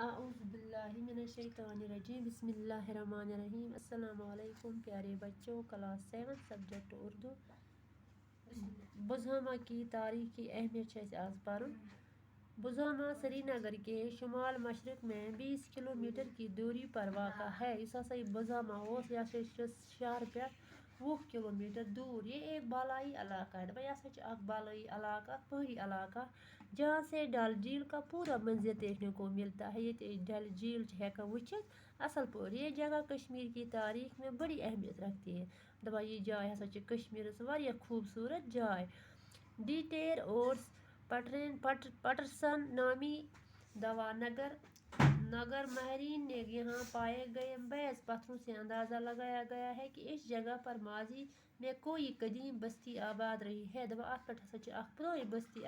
اعوذ باللہ من الشیطان الرجیم بسم اللہ الرحمن الرحیم السلام علیکم پیارے بچوں کلاس 7 سبجیکٹ اردو بزہامہ کی تاریخ کی اہمیت ہے آز پرن بزہامہ سری نگر کے شمال مشرق میں 20 کلومیٹر کی دوری پر واقع ہے. اس ہسا یہ بزہامہ شہر پہ 20 کلومیٹر دور. یہ ایک بالائی علاقہ ہے. یہ ہسا بالائی علاقہ پہاڑی علاقہ جہاں سے ڈل جھیل کا پورا منظر دیکھنے کو ملتا ہے. یہ ڈل جھیل ہیکان وچھت اصل پہ. یہ جگہ کشمیر کی تاریخ میں بڑی اہمیت رکھتی ہے. دپان یہ جائے ہسا کشمیر واریاہ خوبصورت جائے. ڈیٹیر اور پٹرسن نامی دوا نگر ماہرین نے یہاں پائے گئے بعض پتھروں سے اندازہ لگایا گیا ہے کہ اس جگہ پر ماضی میں کوئی قدیم بستی آباد رہی ہے. دپان ات پہ ہسا پرانی بستی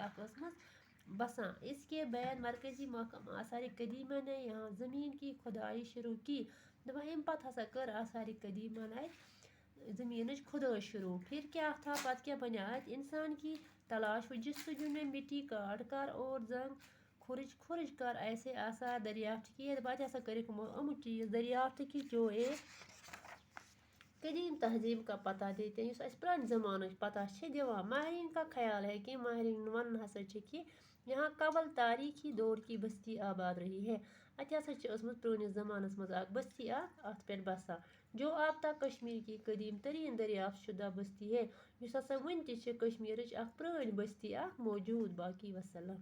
بسان. اس کے بعد مرکزی محکمہ آثار قدیمہ نے یہاں زمین کی کھدائی شروع کی. دپان ام پتہ ہسا کر آثار قدیمہ نے زمین کھدائی شروع. پھر کیا تھا پتہ کیا بنیا انسان کی تلاش و جستجو میں مٹی کاٹ کر اور زنگ کھرچ کر ایسے آثار دریافت کیے. پتہ ہسا کرک ام چیز دریافت کی جو ایک قدیم تہذیب کا پتہ دیتے ہیں. اس پرانہ زمانہ پتہ دیوان. ماہرین کا خیال ہے کہ ماہرین ون ہسا کہ یہاں قبل تاریخی دور کی بستی آباد رہی ہے. ات ہسا ٲسمٕژ پرٲنِس زمانس منٛز اکھ بستی ات پٮ۪ٹھ بسان جو اب تک کشمیر کی قدیم ترین دریافت شدہ بستی ہے. اس ہسا ون تہ کشمیرچ اکھ پرٲنۍ بستی موجود. باقی وسلام.